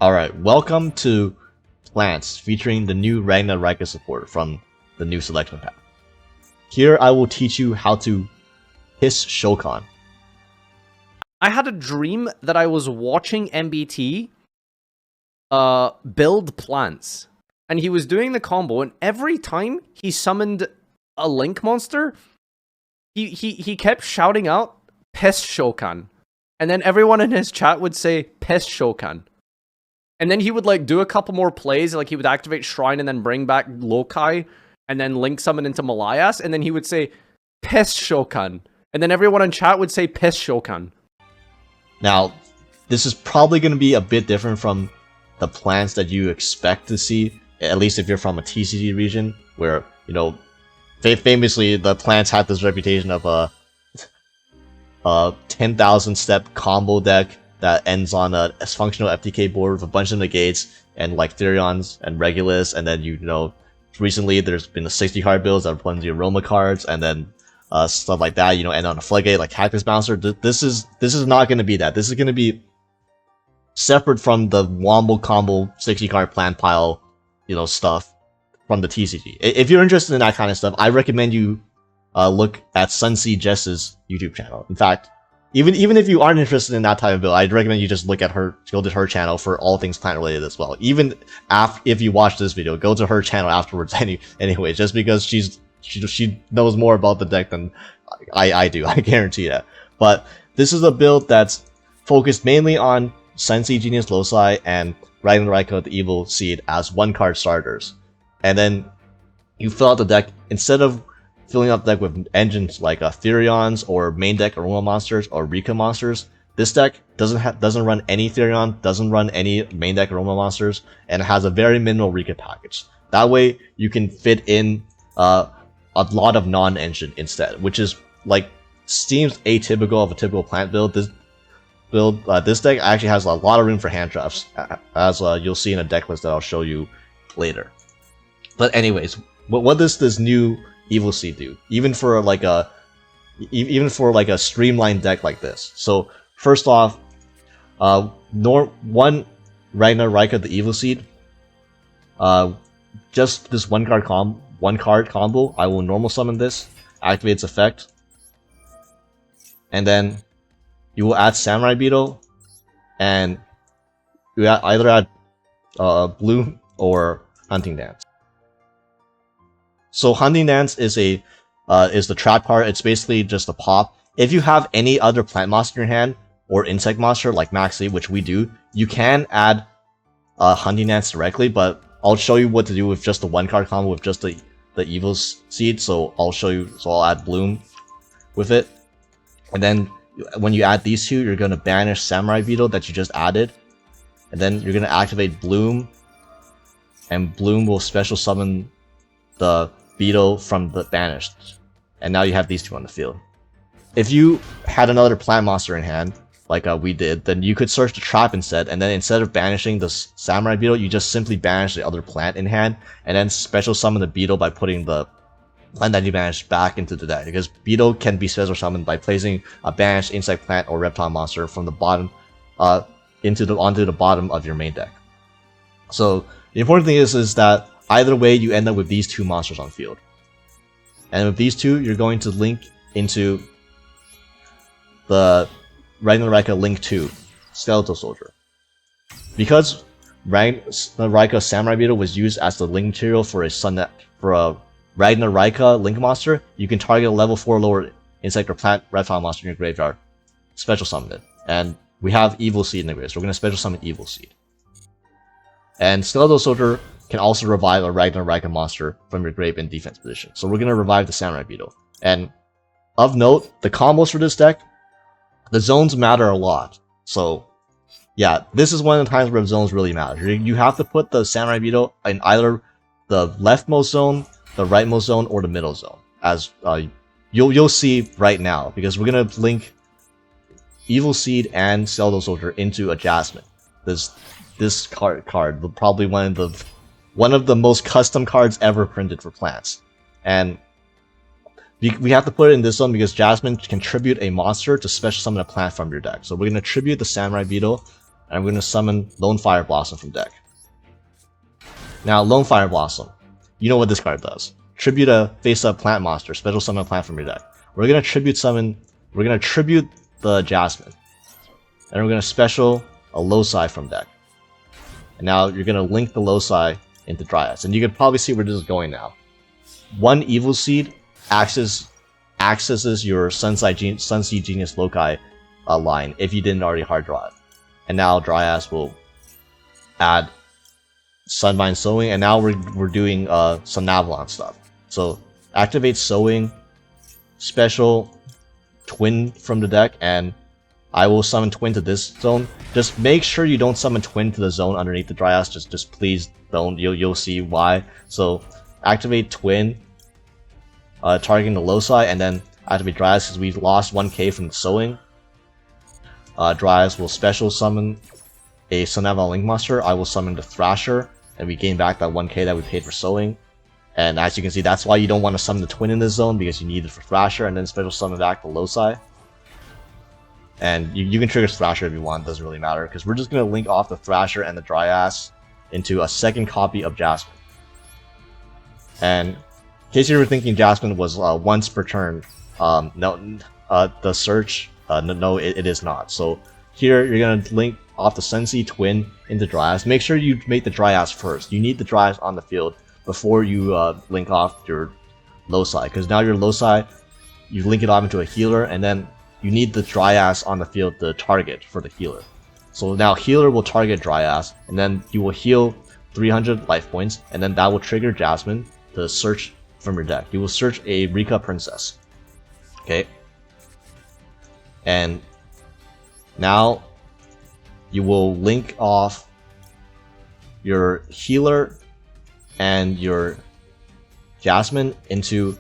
Alright, welcome to Plants, featuring the new RAGNARAIKA support from the new selection pack. Here I will teach you how to hiss Shokan. I had a dream that I was watching MBT build plants. And he was doing the combo, and every time he summoned a Link monster, he kept shouting out, Pest Shokan. And then everyone in his chat would say, Pest Shokan. And then he would like do a couple more plays, like he would activate Shrine and then bring back Loci, and then Link summon into Malayas, and then he would say, Pest Shokan. And then everyone in chat would say, Pest Shokan. Now, this is probably going to be a bit different from the plants that you expect to see, at least if you're from a TCG region, where, you know, famously the plants had this reputation of a 10,000 step combo deck that ends on a functional FTK board with a bunch of negates and like Therions and Regulus, and then you know recently there's been the 60 card builds that are playing the Aroma cards, and then stuff like that, you know, end on a Floodgate like Cactus Bouncer. This is not going to be that. This is going to be separate from the Wombo combo 60 card plant pile, you know, stuff from the TCG. If you're interested in that kind of stuff, I recommend you look at Sunseed Jess's YouTube channel. In fact, even if you aren't interested in that type of build, I'd recommend you just go to her channel for all things plant related as well. Even if you watch this video, go to her channel afterwards anyway, just because she knows more about the deck than I do, I guarantee that. But this is a build that's focused mainly on Sunseed Genius Loci and RAGNARAIKA the Evil Seed as one-card starters. And then you fill out the deck, instead of filling up the deck with engines like Therions or main deck Aroma monsters or RIKKA monsters, this deck doesn't run any Therion, doesn't run any main deck Aroma monsters, and it has a very minimal RIKKA package. That way you can fit in a lot of non-engine instead, which is like seems atypical of a typical plant build. This deck actually has a lot of room for hand traps, as you'll see in a deck list that I'll show you later. But anyways, what does this new Evil Seed do? Even for like a streamlined deck like this. So first off, one RAGNARAIKA the Evil Seed, just this one card combo. I will normal summon this, activate its effect, and then you will add Samurai Beetle, and you either add Bloom or Hunting Dance. So Hunting Dance is the trap card. It's basically just a pop. If you have any other plant monster in your hand or insect monster like Maxi, which we do, you can add Hunting Dance directly, but I'll show you what to do with just the one card combo with just the Evil Seed. So I'll show you. So I'll add Bloom with it, and then when you add these two, you're gonna banish Samurai Beetle that you just added, and then you're gonna activate Bloom, and Bloom will special summon the Beetle from the banished, and now you have these two on the field. If you had another plant monster in hand, like we did, then you could search the trap instead, and then instead of banishing the Samurai Beetle, you just simply banish the other plant in hand, and then special summon the Beetle by putting the plant that you banished back into the deck, because Beetle can be special summoned by placing a banished insect, plant, or reptile monster from the bottom onto the bottom of your main deck. So the important thing is that either way you end up with these two monsters on field, and with these two you're going to link into the RAGNARAIKA Link 2 Skeletal Soldier. Because RAGNARAIKA Samurai Beetle was used as the link material for a RAGNARAIKA Link monster, you can target a level 4 lower insect or plant reptile monster in your graveyard, special summon it. And we have Evil Seed in the graveyard, so we're going to special summon Evil Seed. And Skeletal Soldier can also revive a RAGNARAIKA monster from your grave in defense position. So we're going to revive the Samurai Beetle. And of note, the combos for this deck, the zones matter a lot. So yeah, this is one of the times where zones really matter. You have to put the Samurai Beetle in either the leftmost zone, the rightmost zone, or the middle zone, as you'll see right now, because we're gonna link Evil Seed and Skeletal Soldier into a Jasmine. This card, probably one of the most custom cards ever printed for plants, and we have to put it in this zone because Jasmine can tribute a monster to special summon a plant from your deck. So we're gonna tribute the Samurai Beetle and I'm going to summon Lone Fire Blossom from deck. Now, Lone Fire Blossom, you know what this card does. Tribute a face-up plant monster, special summon a plant from your deck. We're going to tribute the Jasmine. And we're going to special a Loci from deck. And now you're going to link the Loci into Dryads. And you can probably see where this is going now. One Evil Seed accesses your Sunseed Genius Loci line if you didn't already hard draw it. And now Dryads will add Sunvine Sowing, and now we're doing some Navalon stuff. So activate Sowing, special Twin from the deck, and I will summon Twin to this zone. Just make sure you don't summon Twin to the zone underneath the Dryads. Just please don't. You'll see why. So activate Twin, targeting the Loci, and then activate Dryads because we've lost 1k from the Sowing. Dryads will special summon a Sunnaval Link Monster. I will summon the Thrasher, and we gain back that 1k that we paid for Sowing. And as you can see, that's why you don't want to summon the Twin in this zone, because you need it for Thrasher, and then special summon back the Loci. And you can trigger Thrasher if you want, doesn't really matter, because we're just going to link off the Thrasher and the Dryads into a second copy of Jasmine. And in case you were thinking Jasmine was once per turn, no, the search, no, it is not. So here you're going to link off the Sensi Twin into Dryads. Make sure you make the Dryads first. You need the Dryads on the field before you link off your Loci, because now your Loci, you link it off into a healer, and then you need the Dryads on the field to target for the healer. So now healer will target Dryads, and then you will heal 300 life points, and then that will trigger Jasmine to search from your deck. You will search a RIKKA Princess. Okay? And now you will link off your healer and your Jasmine into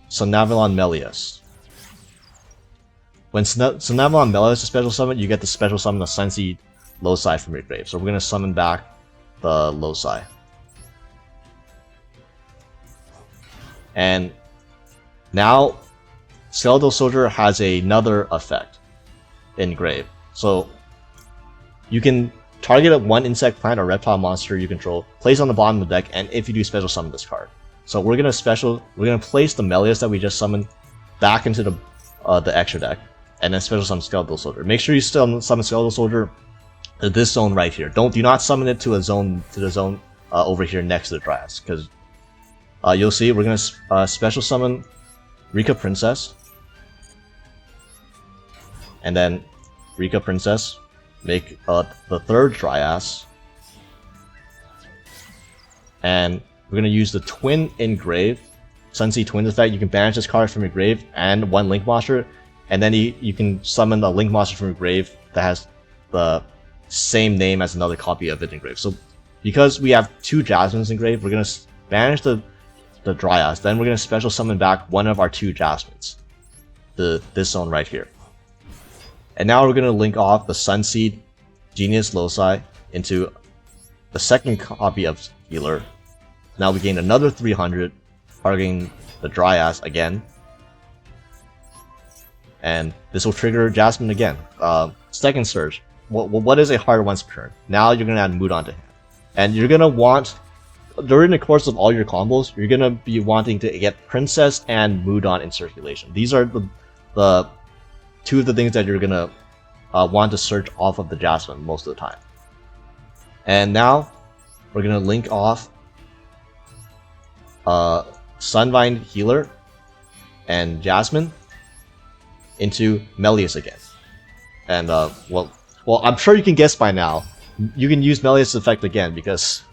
Sunnavalon Melius. When Sunnavalon Melius is special summon, you get to special summon the Sunseed Loci from your grave. So we're going to summon back the Loci. And now Skeletal Soldier has another effect in grave. So you can target one insect, plant, or reptile monster you control, place on the bottom of the deck, and if you do, special summon this card. So we're gonna place the Melius that we just summoned back into the extra deck, and then special summon Skeletal Soldier. Make sure you still summon Skeletal Soldier to this zone right here. Do not summon it to the zone over here next to the Dryads, because you'll see we're gonna special summon RIKKA Princess, and then RIKKA Princess. Make the third Dryads, and we're going to use the Twin in grave, Sunseed Twin effect. You can banish this card from your grave and one Link Monster, and then you can summon a Link Monster from your grave that has the same name as another copy of it in grave. So because we have two Jasmines in grave, we're going to banish the Dryads, then we're going to special summon back one of our two Jasmines to this zone right here. And now we're going to link off the Sunseed Genius Loci into the second copy of Healer. Now we gain another 300, targeting the Dryads again. And this will trigger Jasmine again. Second Surge. What is a hard once per turn? Now you're going to add Mood onto hand. And you're going to want, during the course of all your combos, you're going to be wanting to get Princess and Moodon in circulation. These are the two of the things that you're gonna want to search off of the Jasmine most of the time. And now we're gonna link off Sunvine Healer and Jasmine into Melius again. And well, I'm sure you can guess by now. You can use Melius effect again, because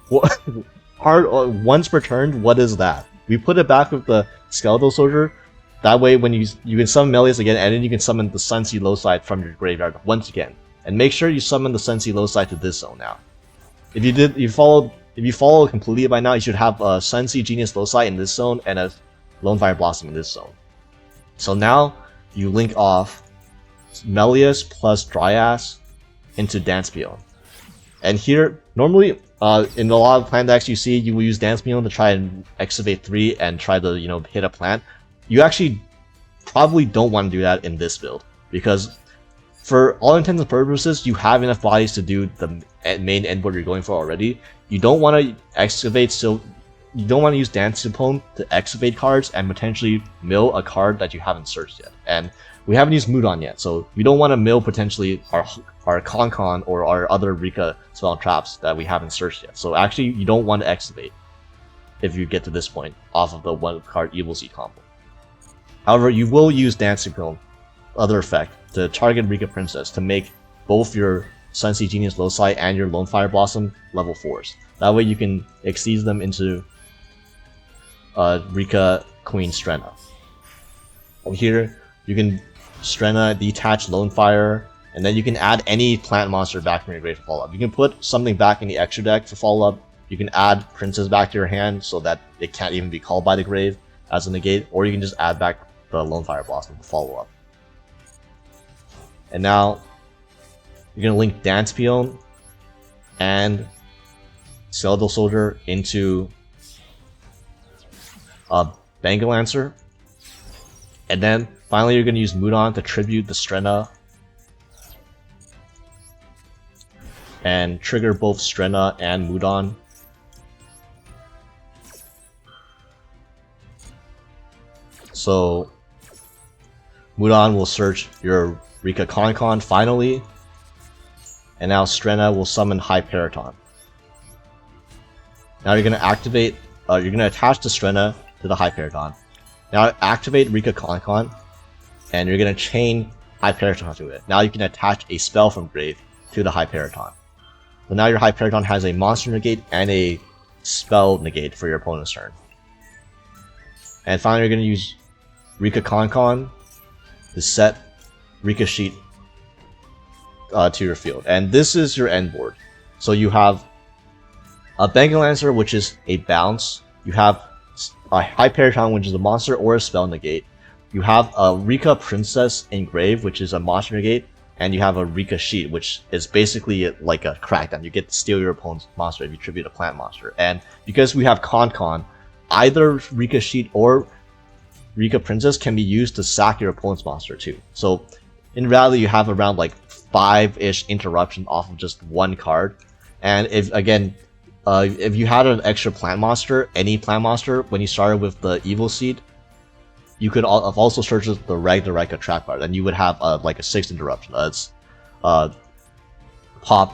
once per turn. What is that? We put it back with the Skeletal Soldier. That way, when you can summon Melius again, and then you can summon the Sunseed Loci from your graveyard once again. And make sure you summon the Sunseed Loci to this zone now. If you follow completely by now, you should have a Sunseed Genius Loci in this zone and a Lone Fire Blossom in this zone. So now you link off Melius plus Dryads into Dance Peon. And here, normally in a lot of plant decks you see, you will use Dance Peon to try and excavate 3 and try to hit a plant. You actually probably don't want to do that in this build, because for all intents and purposes, you have enough bodies to do the main end board you're going for already. You don't want to excavate, so you don't want to use Dancing Pone to excavate cards and potentially mill a card that you haven't searched yet. And we haven't used Mudon yet, so we don't want to mill potentially our Con or our other RIKKA spell and traps that we haven't searched yet. So actually, you don't want to excavate if you get to this point off of the 1-card Evil Seed combo. However, you will use Dancing Pone, other effect, to target RIKKA Princess to make both your Sunseed Genius Loci and your Lone Fire Blossom level 4s. That way you can exceed them into RIKKA Queen Strenna. Over here, you can Strenna, detach Lone Fire, and then you can add any plant monster back from your grave for follow-up. You can put something back in the extra deck for follow-up. You can add Princess back to your hand so that it can't even be called by the grave as a negate, or you can just add back the Lone Fire Blossom for follow-up. And now, you're going to link Dance Peon and Skeletal Soldier into Bengal Lancer. And then, finally, you're going to use Mudon to tribute the Strenna and trigger both Strenna and Mudon. So, Mudon will search your RIKKA Con finally, and now Strenna will summon Hyperiton. Now you're going to activate, you're going to attach the Strenna to the Hyperiton. Now activate RIKKA Con, and you're going to chain Hyperiton to it. Now you can attach a spell from grave to the Hyperiton. So now your Hyperiton has a monster negate and a spell negate for your opponent's turn. And finally you're going to use RIKKA Con to set RIKKA Sheet to your field. And this is your end board. So you have a Bengal Lancer, which is a bounce. You have a Hyperiton, which is a monster or a spell negate. You have a RIKKA Princess in grave, which is a monster negate. And you have a RIKKA Sheet, which is basically like a crackdown. You get to steal your opponent's monster if you tribute a plant monster. And because we have Con, either RIKKA Sheet or RIKKA Princess can be used to sack your opponent's monster too. So in reality, you have around like 5-ish interruptions off of just one card. And if again, if you had an extra plant monster, any plant monster, when you started with the Evil Seed, you could have also searched the RAGNARAIKA trap card, and you would have like a 6th interruption. It's pop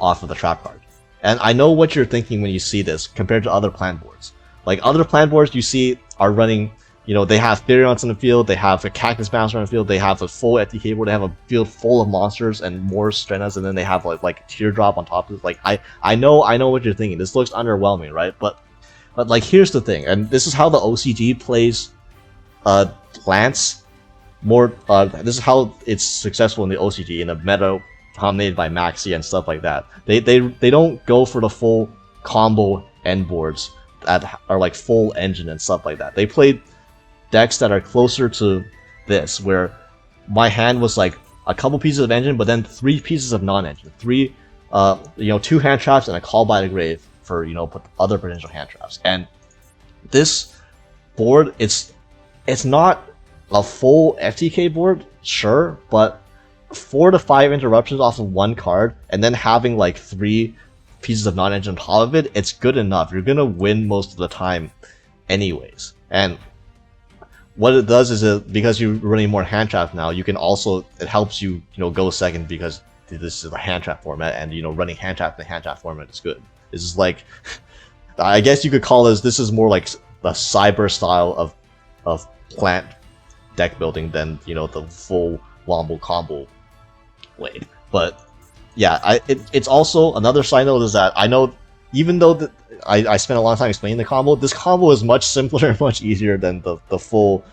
off of the trap card. And I know what you're thinking when you see this compared to other plant boards. Like other plant boards you see are running, you know, they have Therions in the field, they have a Cactus Bouncer in the field, they have a full FTK board, they have a field full of monsters and more Strennas, and then they have like a Teardrop on top of it. Like I know what you're thinking. This looks underwhelming, right? But like here's the thing, and this is how the OCG plays plants more. This is how it's successful in the OCG in the meta dominated by Maxi and stuff like that. They don't go for the full combo end boards that are like full engine and stuff like that. They play decks that are closer to this, where my hand was like a couple pieces of engine, but then 3 pieces of non-engine, 3, 2 hand traps and a call by the grave for other potential hand traps. And this board, it's not a full FTK board, sure, but 4 to 5 interruptions off of one card, and then having like 3 pieces of non-engine on top of it, it's good enough. You're gonna win most of the time anyways. And what it does is because you're running more hand trap now, you can also, it helps you go second because this is a hand trap format, and running hand trap in the hand trap format is good. This is like, I guess you could call this is more like the cyber style of plant deck building than the full Wombo combo way. But yeah, it's also another side note is that I know, even though I spent a lot of time explaining the combo, this combo is much simpler and much easier than the full,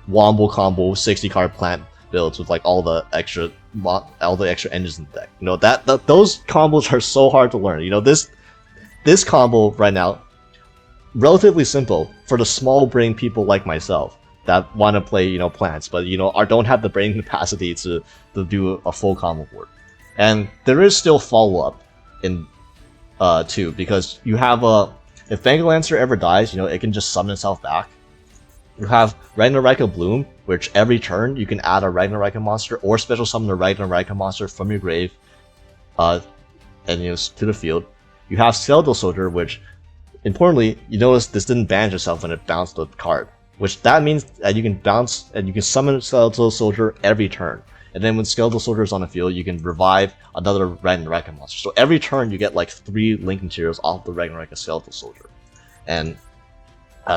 Wombo combo 60 card plant builds with like all the extra engines in the deck. Those combos are so hard to learn. This combo right now, relatively simple for the small brain people like myself that want to play plants, but don't have the brain capacity to do a full combo board. And there is still follow up in too, because you have if Bengal Lancer ever dies, it can just summon itself back. You have RAGNARAIKA Bloom, which every turn you can add a RAGNARAIKA monster or special summon a RAGNARAIKA monster from your grave, and to the field. You have Skeletal Soldier, which, importantly, you notice this didn't banish itself when it bounced the card, which that means that you can bounce and you can summon Skeletal Soldier every turn. And then when Skeletal Soldier is on the field, you can revive another RAGNARAIKA monster. So every turn you get like 3 link materials off the RAGNARAIKA Skeletal Soldier, and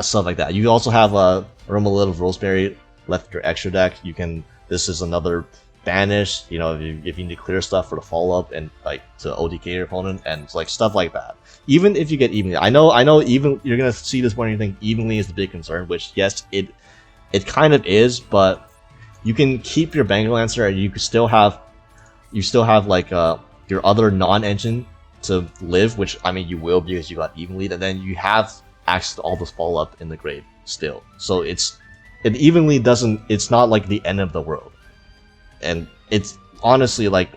stuff like that. You also have a Aromalid of Rosemary left your extra deck. You can. This is another banish. You know, if you need to clear stuff for the follow up and like to OTK your opponent and like stuff like that. Even if you get evenly, I know. Even you're gonna see this one and you think evenly is the big concern, which yes, it kind of is, but you can keep your Bangle Lancer and you can still have like your other non-engine to live, which I mean you will because you got even lead, and then you have access to all this follow up in the grave still. So it evenly doesn't. It's not like the end of the world, and it's honestly like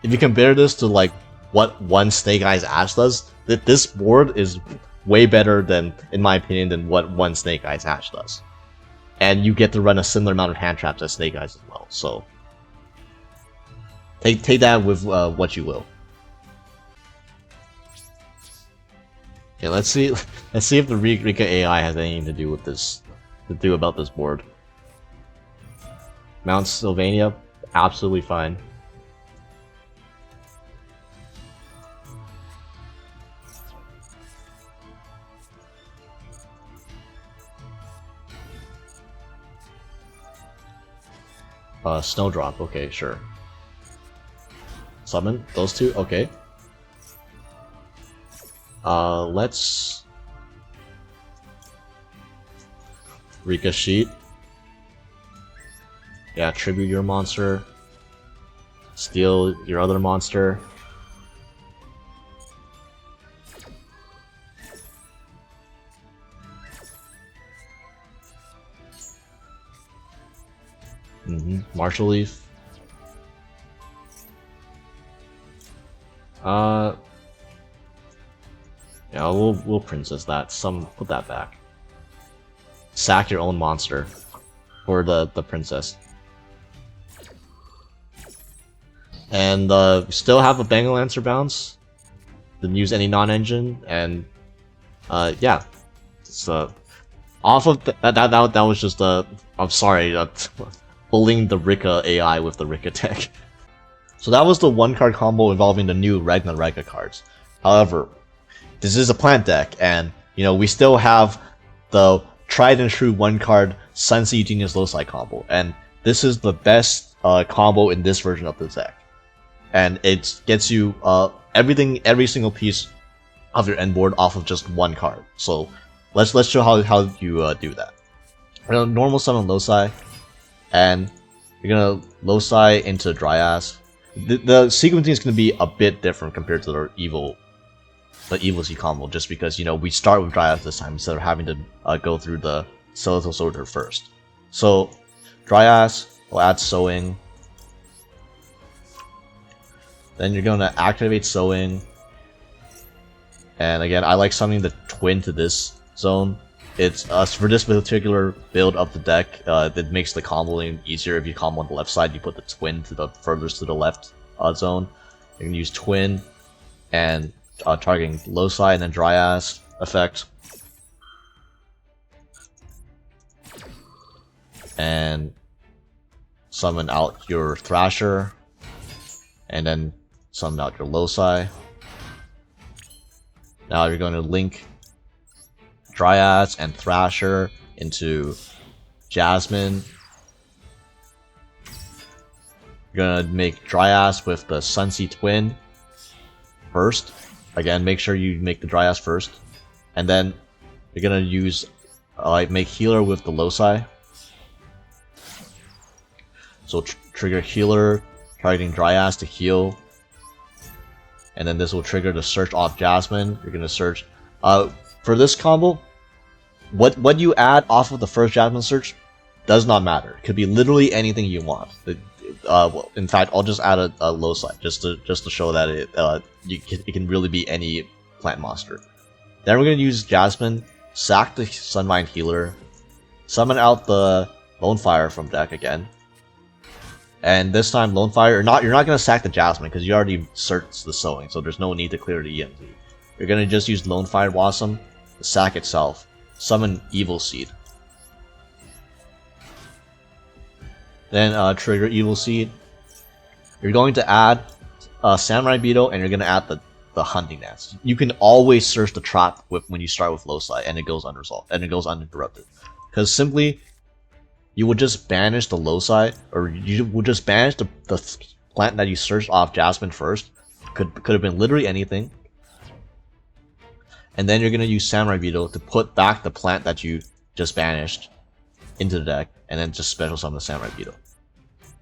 if you compare this to like what one Snake Eyes Ash does, that this board is way better than, in my opinion, than what one Snake Eyes Ash does. And you get to run a similar amount of hand traps as Snake Eyes as well. So take that with what you will. Okay, let's see if the RIKKA AI has anything to do with this, about this board. Mount Sylvania, absolutely fine. Snowdrop, okay, sure. Summon those two, okay. Let's RIKKA Sheet. Yeah, tribute your monster. Steal your other monster. Marshall Leaf. Yeah, we'll princess that. Put that back. Sack your own monster for the princess. And still have a Bangle Lancer bounce. Didn't use any non-engine, and yeah, it's off of that was just I'm sorry, bullying the RIKKA AI with the RIKKA deck. So that was the 1-card combo involving the new RAGNARAIKA cards. However, this is a plant deck, and you know we still have the tried and true 1-card Sunseed Genius Loci combo, and this is the best combo in this version of the deck. And it gets you every single piece of your end board off of just 1 card. So let's show how you do that. We're gonna normal summon Loci, and you're gonna Loci into Dryas. The sequencing is gonna be a bit different compared to the Evil Z combo, just because you know we start with Dryas this time instead of having to go through the Skeletal Soldier first. So Dryas will add Sowing. Then you're gonna activate Sowing. And again, I like summoning the Twin to this zone. It's for this particular build of the deck, it makes the comboing easier. If you combo on the left side, you put the Twin to the furthest to the left zone. You can use Twin and targeting Loci and then Dryas effect. And summon out your Thrasher. And then summon out your Loci. Now you're going to link Dryas and Thrasher into Jasmine. You're going to make Dryas with the Sunseed Twin first. Again, make sure you make the Dryas first. And then you're going to use, make Healer with the Loci. So trigger Healer, targeting Dryas to heal. And then this will trigger the search off Jasmine. You're going to search. For this combo, what you add off of the first Jasmine search does not matter. It could be literally anything you want. Well, in fact, I'll just add a Loci just to show that it can really be any plant monster. Then we're going to use Jasmine, sack the Sunmine Healer, summon out the Lone Fire from deck again. And this time, Lone Fire, you're not going to sack the Jasmine because you already searched the Sowing, so there's no need to clear the EMZ. You're going to just use Lone Fire Blossom, the sack itself, summon Evil Seed. Then trigger Evil Seed. You're going to add Samurai Beetle, and you're going to add the Hunting Dance. You can always search the trap when you start with Loci, and it goes unresolved, and it goes uninterrupted. Because simply, you would just banish the Loci, or you would just banish the plant that you searched off Jasmine first. Could have been literally anything. And then you're going to use Samurai Beetle to put back the plant that you just banished into the deck, and then just special summon the Samurai Beetle.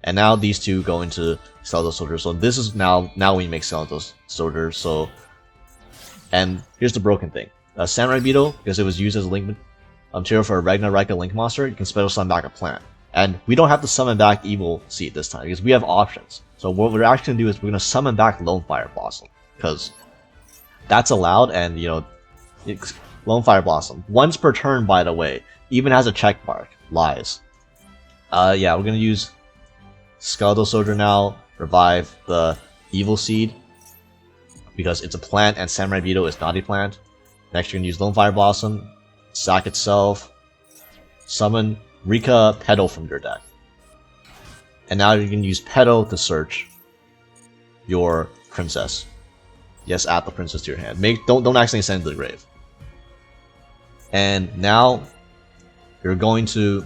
And now these two go into Skeletal Soldier. So this is now we make Skeletal Soldier. So, and here's the broken thing: Samurai Beetle, because it was used as a link material for a RAGNARAIKA Link Monster, you can special summon back a plant, and we don't have to summon back Evil Seed this time because we have options. So what we're actually gonna do is we're gonna summon back Lone Fire Blossom because that's allowed, and you know, it's Lone Fire Blossom once per turn. By the way, even has a check mark. Lies. Yeah, we're gonna use Skeletal Soldier now, revive the Evil Seed, because it's a plant and Samurai Beetle is not a plant. Next, you're going to use Lone Fire Blossom, sack itself, summon RIKKA Petal from your deck. And now you can use Petal to search your Princess. Yes, add the Princess to your hand. Don't accidentally send it to the grave. And now you're going to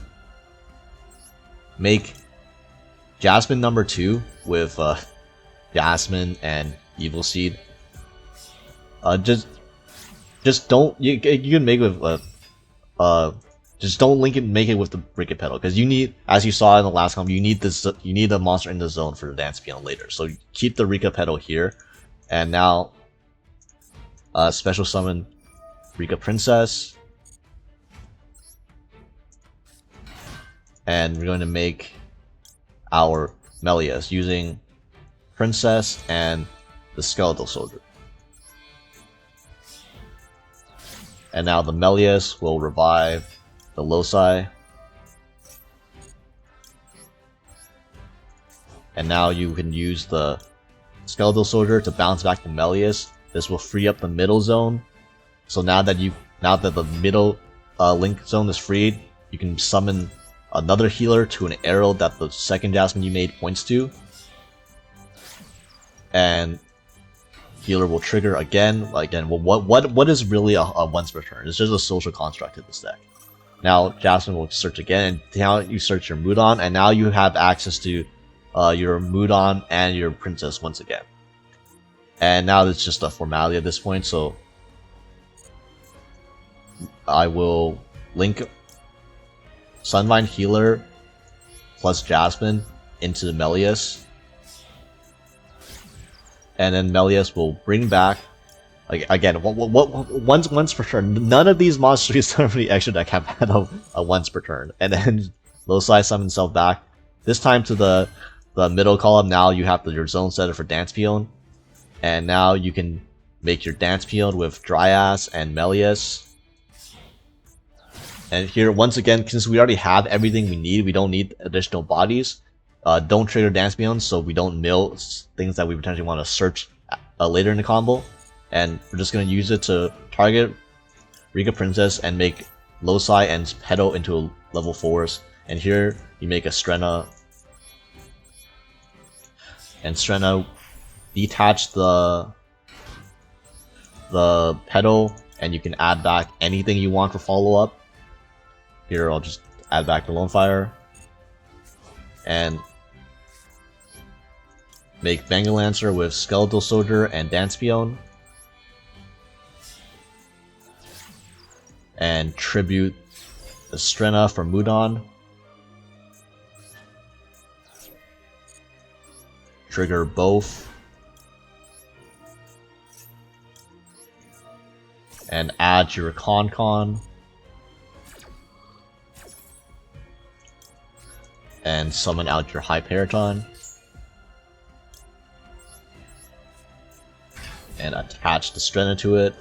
make Jasmine number 2 with Jasmine and Evil Seed. Just don't you can make it with just don't make it with the RIKKA Petal because you need, as you saw in the last combo, you need the monster in the zone for the Dance Peon later. So keep the RIKKA Petal here, and now special summon RIKKA Princess, and we're going to make our Melius using Princess and the Skeletal Soldier. And now the Melius will revive the Loci. And now you can use the Skeletal Soldier to bounce back the Melius. This will free up the middle zone. So now that the middle link zone is freed, you can summon another healer to an arrow that the second Jasmine you made points to. And healer will trigger again. Again, well, what is really a once per turn? It's just a social construct in this deck. Now Jasmine will search again, and now you search your Mudon, and now you have access to your Mudon and your Princess once again. And now it's just a formality at this point, so I will link Sunvine Healer plus Jasmine into the Melius. And then Melius will bring back, like, again, once per turn. None of these monsters from the extra deck have had a once per turn. And then Loci summon himself back. This time to the middle column. Now you have your zone setter for Dance Peon. And now you can make your Dance Peon with Dryas and Melius. And here, once again, since we already have everything we need, we don't need additional bodies. Don't trigger Dance Peons, so we don't mill things that we potentially want to search later in the combo. And we're just going to use it to target RIKKA Princess and make Loci and Petal into level 4s. And here, you make a Strenna. And Strenna, detach the Petal, and you can add back anything you want for follow-up. Here, I'll just add back the Lone Fire. And make Bangalancer with Skeletal Soldier and Dance Peon. And tribute the Strenna for Mudon. Trigger both. And add your Con. And summon out your Hyperiton. And attach the Strenna to it.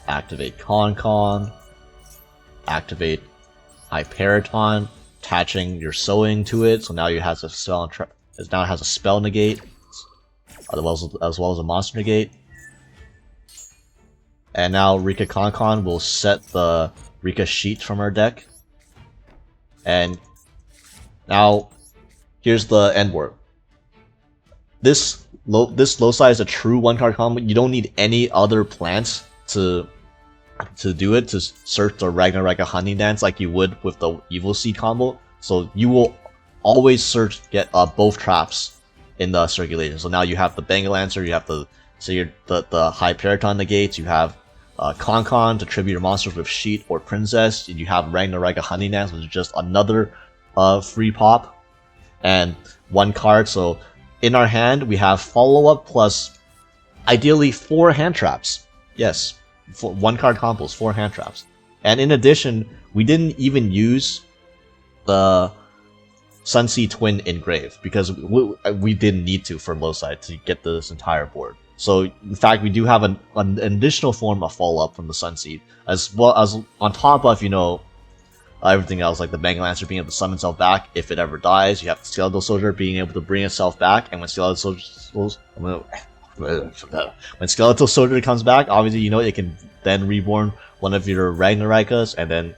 Activate Con. Activate Hyperiton, attaching your sewing to it, so now you has a spell. Now it has a spell negate, as well as a monster negate. And now Rikka Concon will set the Rikka sheet from our deck. And now here's the end work. This Loci is a true one-card combo. You don't need any other plants to do it, to search the RAGNARAIKA Hunting Dance like you would with the Evil Seed combo. So you will always get both traps in the circulation. So now you have the Bangalancer, you have the Hyperiton negates, you have Concon to tribute your monsters with Sheet or Princess, and you have RAGNARAIKA Hunting Dance, which is just another free pop, and one card. So in our hand, we have follow-up plus ideally 4 hand traps. Yes, one card combos, 4 hand traps. And in addition, we didn't even use the Sunseed Twin Engrave because we didn't need to for Loci to get this entire board. So in fact, we do have an additional form of follow-up from the Sunseed, as well as on top of, you know, everything else, like the Bangalancer being able to summon itself back if it ever dies. You have the Skeletal Soldier being able to bring itself back, and when Skeletal Soldier comes back, obviously, you know, it can then reborn one of your RAGNARAIKAs, and then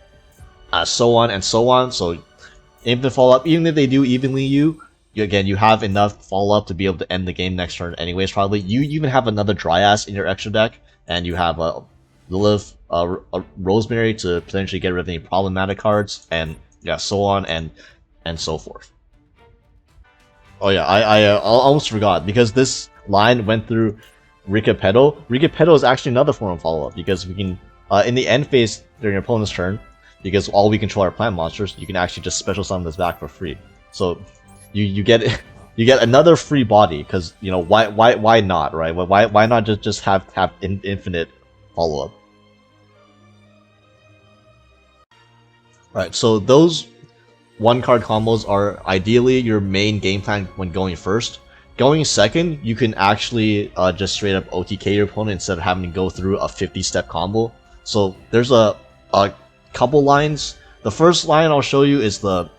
so on and so on. So infinite follow-up, even if they do evenly again, you have enough follow-up to be able to end the game next turn anyways, probably. You even have another Dryas in your extra deck, and you have a Lilith, a Rosemary to potentially get rid of any problematic cards, and yeah, so on and so forth. Oh yeah, I almost forgot, because this line went through Rikka Petal. Rikka Petal is actually another form of follow-up, because we can, in the end phase during your opponent's turn, because all we control are plant monsters, you can actually just special summon this back for free. So you get another free body, because, you know, why not, right? Why not just have infinite follow-up? Right, so those one-card combos are ideally your main game plan when going first. Going second, you can actually just straight up OTK your opponent instead of having to go through a 50-step combo. So there's a couple lines. The first line I'll show you is the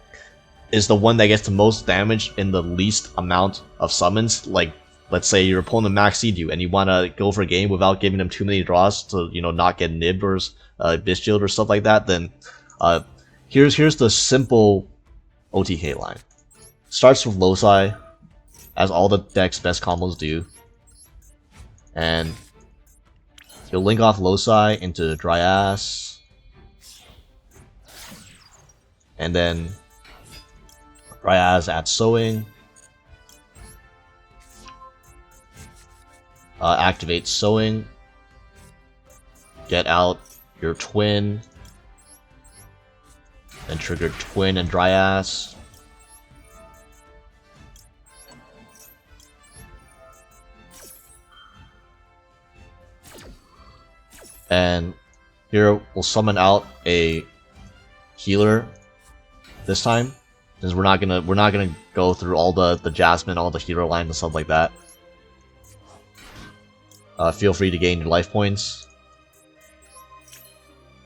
one that gets the most damage in the least amount of summons. Like, let's say your opponent maxed you and you want to go for a game without giving them too many draws to, you know, not get nibbed or Abyss Shield or stuff like that, then here's the simple OTK line. Starts with Loci, as all the deck's best combos do, and you'll link off Loci into Dryas, and then Dryas adds Sewing, activate Sewing, get out your Twin, then trigger Twin and Dryas. And here we'll summon out a healer this time, since we're not gonna go through all the Jasmine, all the healer lines and stuff like that. Feel free to gain your life points.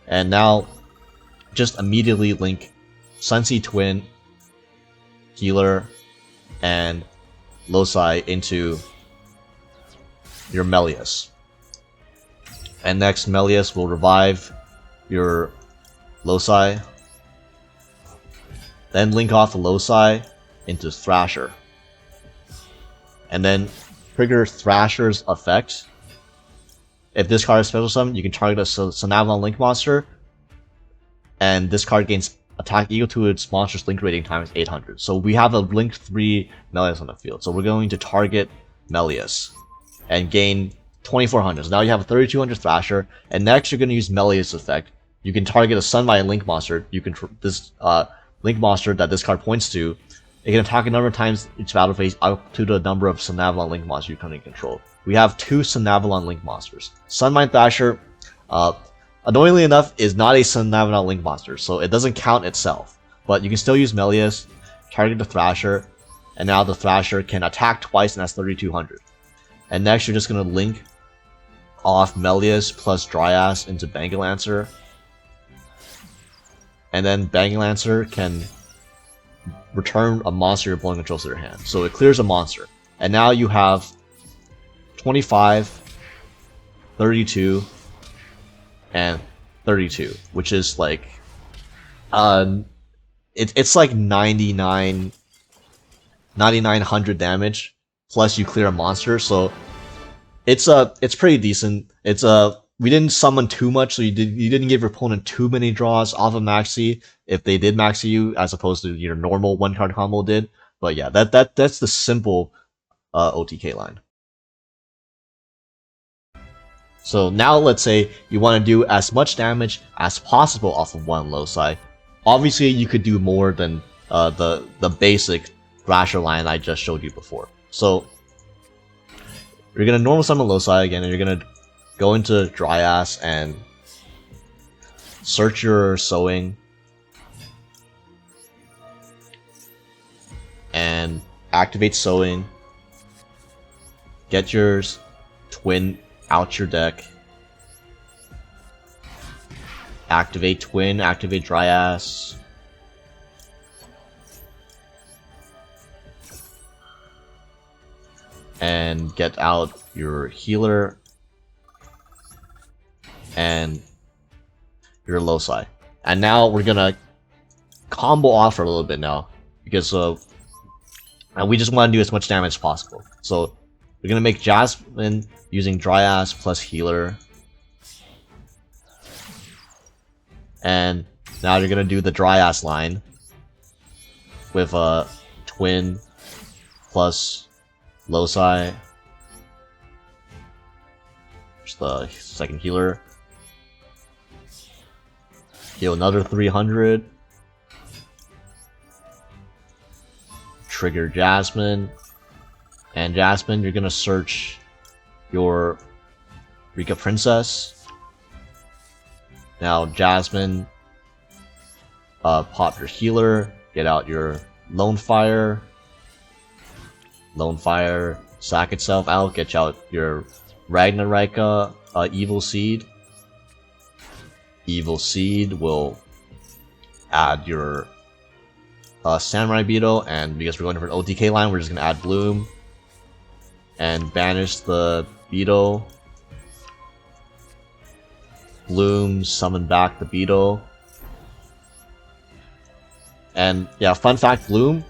And now just immediately link Sunseed Twin, healer, and Loci into your Melius. And next, Melius will revive your Loci. Then link off the Loci into Thrasher. And then trigger Thrasher's effect. If this card is special summon, you can target a Sanavalon Link monster, and this card gains attack equal to its monster's link rating times 800. So we have a link 3 Melius on the field. So we're going to target Melius and gain 2400. So now you have a 3200 Thrasher, and next you're going to use Melius effect. You can target a Sunlight Link monster. You can this Link monster that this card points to. It can attack a number of times each battle phase up to the number of Sanavalon Link monsters you currently control. We have 2 Sanavalon Link monsters. Sunlight Thrasher, annoyingly enough, is not a Sanavalon Link monster, so it doesn't count itself. But you can still use Melius, target the Thrasher, and now the Thrasher can attack twice, and that's 3200. And next you're just going to link off Melius plus Dryas into Bangalancer. and then Banging Lancer can return a monster your opponent controls to their hand. So it clears a monster. And now you have 25, 32, and 32, which is like it's like 9900 damage plus you clear a monster, so it's pretty decent. We didn't summon too much, so you didn't give your opponent too many draws off of Maxi if they did Maxi you, as opposed to your normal one card combo did. But yeah, that's the simple OTK line. So now let's say you want to do as much damage as possible off of one Loci. Obviously, you could do more than the basic Thrasher line I just showed you before. So you're gonna normal summon Loci again, and you're gonna go into Dryas and search your Sowing and activate Sowing. Get your Twin out your deck. Activate Twin, activate Dryas. And get out your healer and your Loci. And now we're gonna combo off for a little bit now, because and we just want to do as much damage as possible. So we're gonna make Jasmine using Dryas plus healer. And now you're gonna do the Dryas line with Twin plus Loci. Just the second healer. Heal another 300. Trigger Jasmine. And Jasmine, you're gonna search your RIKKA Princess. Now Jasmine, pop your healer, get out your Lone Fire. Lone Fire, sack itself out, get out your RAGNARAIKA Evil Seed. Evil Seed will add your Samurai Beetle, and because we're going for an OTK line, we're just going to add Bloom. And banish the Beetle. Bloom, summon back the Beetle. And yeah, fun fact, Bloom,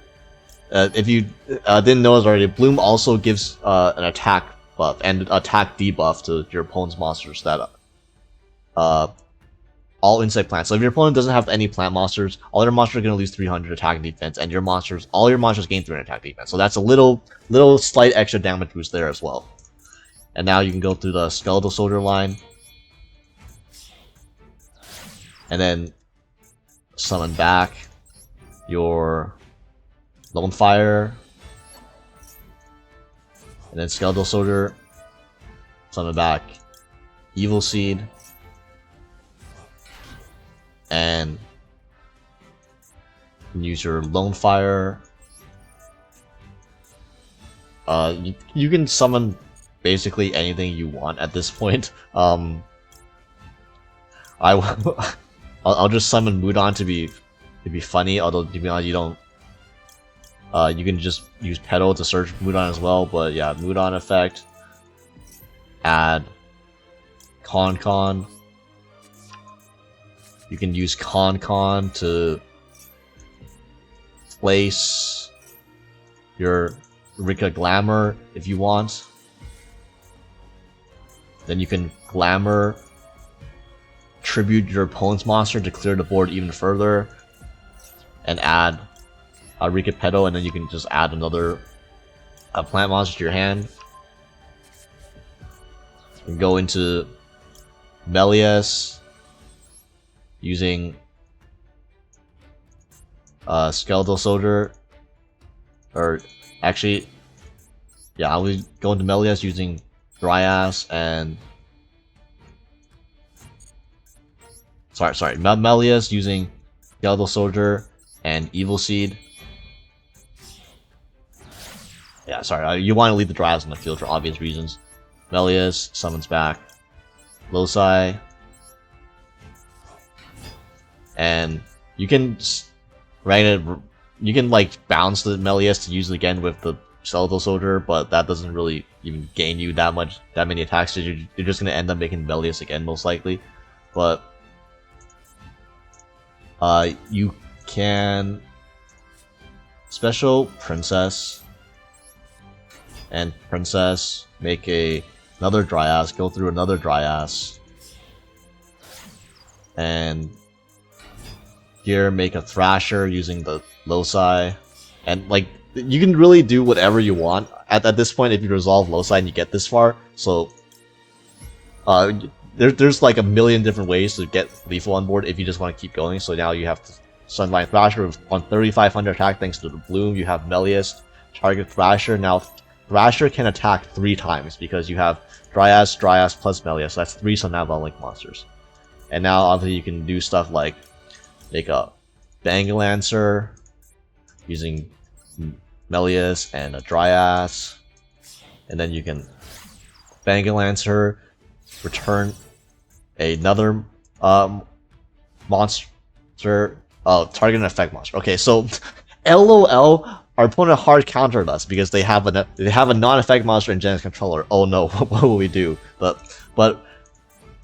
if you didn't know it already, Bloom also gives an attack buff and attack debuff to your opponent's monsters that all insect plants. So if your opponent doesn't have any plant monsters, all your monsters are going to lose 300 attack and defense, and all your monsters gain 300 attack defense. So that's a little slight extra damage boost there as well. And now you can go through the Skeletal Soldier line, and then summon back your Lone Fire, and then Skeletal Soldier, summon back Evil Seed, and use your Lone Fire. You can summon basically anything you want at this point. I'll just summon Mudon to be funny, although to be honest, you don't. You can just use Petal to search Mudon as well, but yeah, Mudon effect. Add Con. You can use Con to place your RIKKA Glamour if you want. Then you can Glamour tribute your opponent's monster to clear the board even further, and add a RIKKA Petal, and then you can just add another plant monster to your hand. And go into Melius using Skeletal Soldier, or actually, yeah, I was going to Melius using Dryas and Melius using Skeletal Soldier and Evil Seed. Yeah, sorry, you want to leave the Dryas in the field for obvious reasons. Melius summons back Loci, and you can you can like bounce the Melius to use it again with the Skeletal Soldier, but that doesn't really even gain you that many attacks. You're just gonna end up making Melius again most likely. But you can special Princess and Princess, make another Dryas, go through another Dryas, and here make a Thrasher using the Loci, and like you can really do whatever you want at this point if you resolve Loci and you get this far. So there's like a million different ways to get lethal on board if you just want to keep going. So now you have to Sunlight Thrasher on 3500 attack thanks to the Bloom. You have Melius, target Thrasher. Now Thrasher can attack 3 times because you have Dryas plus Melius. So that's 3 Sunlight Link monsters. And now obviously you can do stuff like make a Bangalancer using Melius and a Dryas, and then you can Bangalancer, return another monster, target an effect monster. Okay, so LOL, our opponent hard countered us because they have a non-effect monster in Jen's controller. Oh no, what will we do? But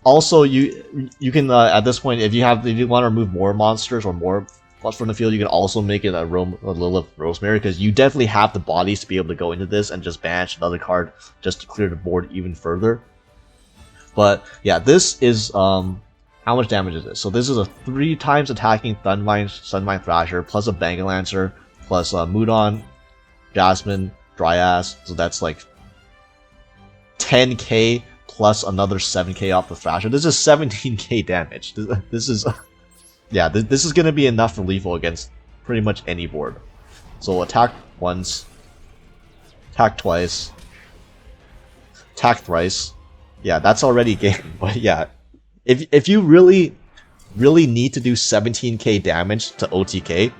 also you can at this point if you want to remove more monsters or more from the field, you can also make it a Lilith Rosemary, because you definitely have the bodies to be able to go into this and just banish another card just to clear the board even further. But yeah, this is how much damage is this? So this is a 3 times attacking Sunvine Thrasher plus a Bangalancer plus Mudon, Jasmine, Dryas. So that's like 10k plus another 7k off the Thrasher. This is 17k damage. This is yeah, this is gonna be enough for lethal against pretty much any board. So attack once, attack twice, attack thrice. Yeah, that's already game. But yeah, if you really need to do 17k damage to OTK,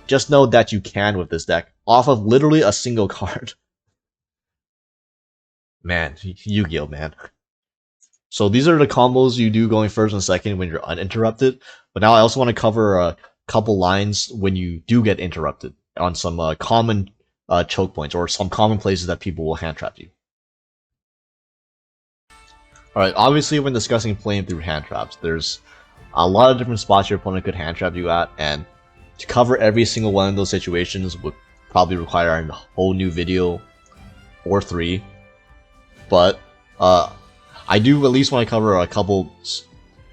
just know that you can with this deck off of literally a single card. Man, Yu-Gi-Oh, man. So these are the combos you do going first and second when you're uninterrupted. But now I also want to cover a couple lines when you do get interrupted on some common choke points or some common places that people will hand trap you. Alright, obviously when discussing playing through hand traps, there's a lot of different spots your opponent could hand trap you at, and to cover every single one of those situations would probably require a whole new video or 3. But I do at least want to cover a couple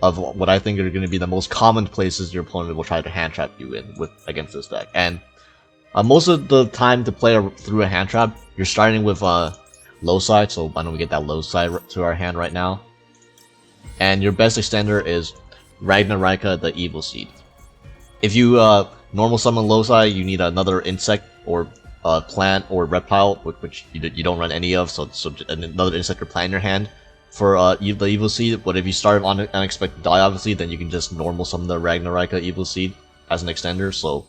of what I think are going to be the most common places your opponent will try to hand trap you in against this deck. And most of the time to play through a hand trap, you're starting with Loci, so why don't we get that Loci to our hand right now. And your best extender is RAGNARAIKA, the Evil Seed. If you normal summon Loci, you need another insect or plant or reptile, which you don't run any of, so another insect or plant in your hand for the Evil Seed. But if you start on an unexpected die, obviously, then you can just normal summon the RAGNARAIKA Evil Seed as an extender. So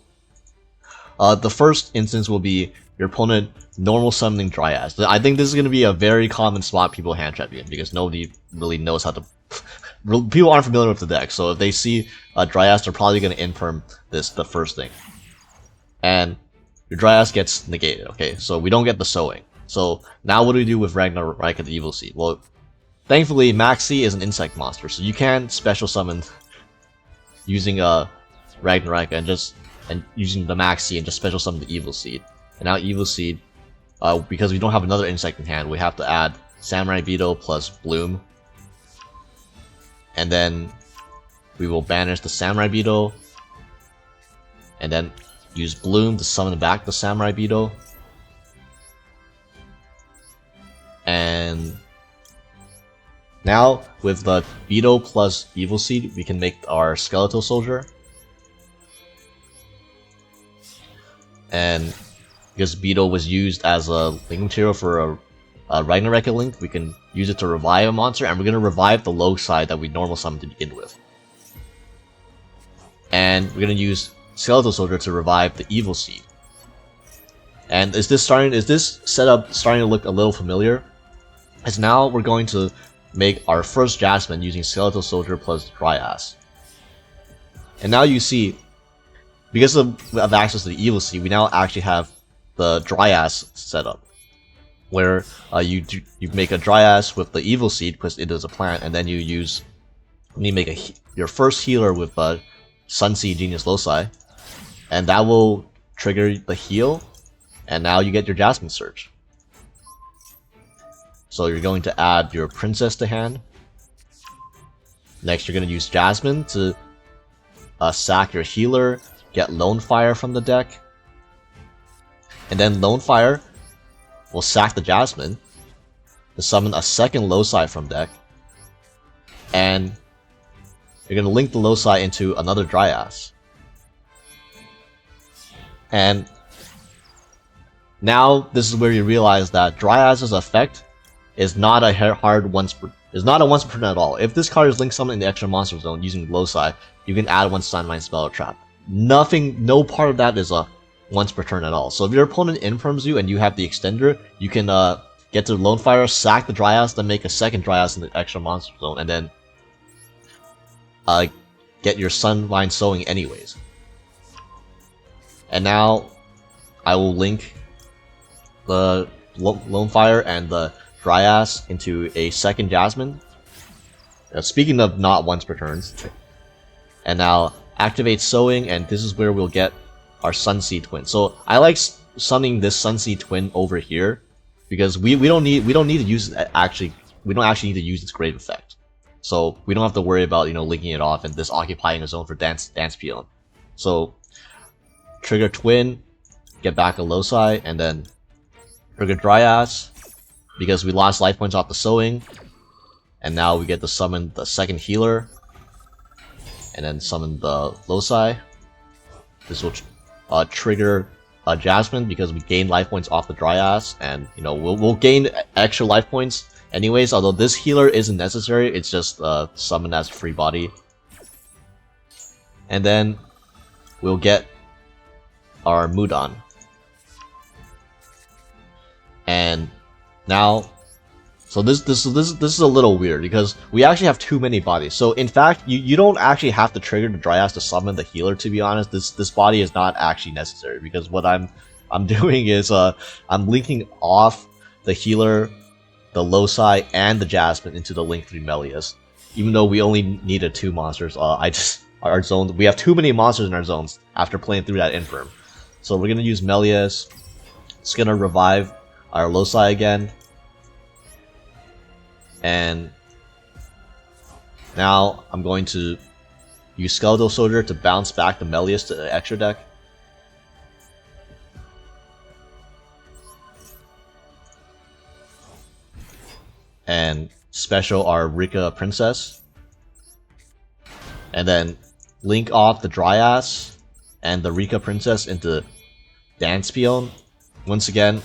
the first instance will be your opponent normal summoning Dryas. I think this is going to be a very common spot people hand trap you in, because nobody really knows how to... people aren't familiar with the deck, so if they see Dryas, they're probably going to Imperm this the first thing. And your Dryas gets negated, okay? So we don't get the sowing. So now what do we do with RAGNARAIKA the Evil Seed? Well, thankfully Maxi is an insect monster, so you can special summon using RAGNARAIKA and using the Maxi and just special summon the Evil Seed. And now Evil Seed, because we don't have another insect in hand, we have to add Samurai Beetle plus Bloom. And then we will banish the Samurai Beetle, and then use Bloom to summon back the Samurai Beetle. And now with the Beetle plus Evil Seed, we can make our Skeletal Soldier. And because Beetle was used as a link material for a RAGNARAIKA link, we can use it to revive a monster, and we're going to revive the low side that we normal summon to begin with. And we're going to use Skeletal Soldier to revive the Evil Seed. And is this setup starting to look a little familiar? As now we're going to make our first Jasmine using Skeletal Soldier plus Dryas. And now you see, because of access to the Evil Seed, we now actually have the Dryas set up, where you make a Dryas with the Evil Seed because it is a plant, and then you make your first healer with Sunseed Genius Loci, and that will trigger the heal, and now you get your Jasmine Surge. So you're going to add your Princess to hand. Next, you're going to use Jasmine to sack your healer, get Lone Fire from the deck, and then Lone Fire will sack the Jasmine to summon a second Loci from deck, and you're going to link the Loci into another Dryas. And now this is where you realize that Dryas's effect is not a hard once per turn at all. If this card is linked summon in the extra monster zone using Loci, you can add one Stun Spell or Trap. No part of that is a once per turn at all. So if your opponent imperms you and you have the extender, you can get to Lone Fire, sack the Dryas, then make a second Dryas in the extra monster zone, and then get your Sunline Sowing anyways. And now I will link the Lone Fire and the Dryas into a second Jasmine. Speaking of not once per turns. And now activate Sowing, and this is where we'll get our Sunseed Twin. So I like summoning this Sunseed Twin over here because we don't need to use we don't actually need to use its great effect. So we don't have to worry about linking it off and this occupying a zone for dance peon. So trigger Twin, get back a Loci, and then trigger Dryas because we lost life points off the Sowing, and now we get to summon the second healer, and then summon the Loci. This will trigger Jasmine because we gain life points off the Dryas, and we'll gain extra life points anyways. Although this healer isn't necessary, it's just summoned as free body. And then we'll get our Mudan. And now, so this is a little weird because we actually have too many bodies. So in fact, you don't actually have to trigger the Dryas to summon the healer. To be honest, this body is not actually necessary because what I'm doing is I'm linking off the healer, the Loci, and the Jasmine into the link 3 Melius. Even though we only needed 2 monsters, our zones, we have too many monsters in our zones after playing through that Infirm. So we're gonna use Melius. It's gonna revive our Loci again. And now I'm going to use Skeletal Soldier to bounce back the Melius to the extra deck. And special our RIKKA Princess. And then link off the Dryas and the RIKKA Princess into Dance Peon. Once again,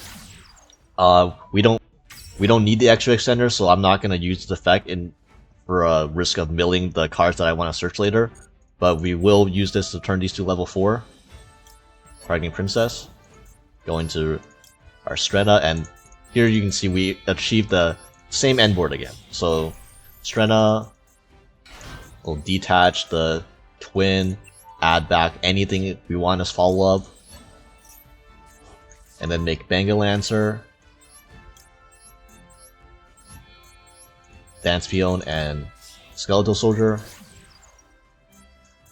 we don't need the extra extender, so I'm not gonna use this effect for a risk of milling the cards that I want to search later. But we will use this to turn these to level 4. Targeting Princess. Going to our Strenna, and here you can see we achieved the same end board again. So Strenna will detach the Twin, add back anything we want as follow-up, and then make Bangalancer, Dance Peon, and Skeletal Soldier.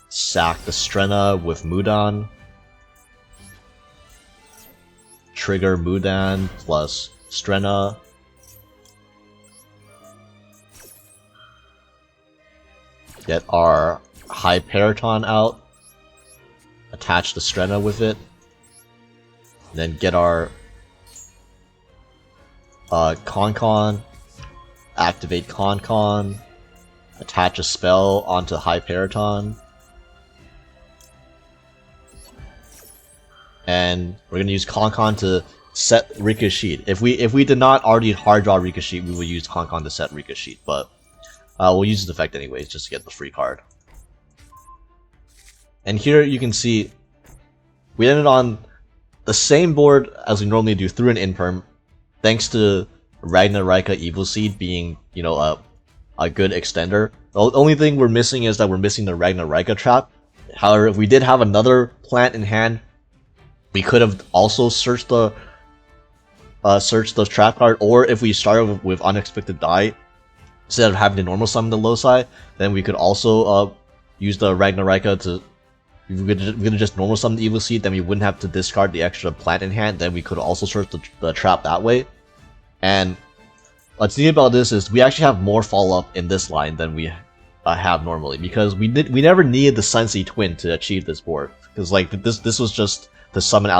Sack the Strenna with Mudan. Trigger Mudan plus Strenna. Get our Hyperiton out. Attach the Strenna with it. Then get our Concon. Activate Concon. Attach a spell onto Hyperiton. And we're gonna use Concon to set Rikka's Sheet. If we did not already hard draw Rikka's Sheet, we will use Concon to set Rikka's Sheet, but we'll use this effect anyways just to get the free card. And here you can see we ended on the same board as we normally do through an Imperm, thanks to RAGNARAIKA Evil Seed being, a good extender. The only thing we're missing is that we're missing the RAGNARAIKA trap. However, if we did have another plant in hand, we could have also searched the trap card, or if we started with Unexpected Die, instead of having to normal summon the Loci, then we could also use the RAGNARAIKA to... If we could just normal summon the Evil Seed, then we wouldn't have to discard the extra plant in hand, then we could also search the trap that way. And what's neat about this is we actually have more follow-up in this line than we have normally, because we never needed the Sunseed Twin to achieve this board, because like this was just to summon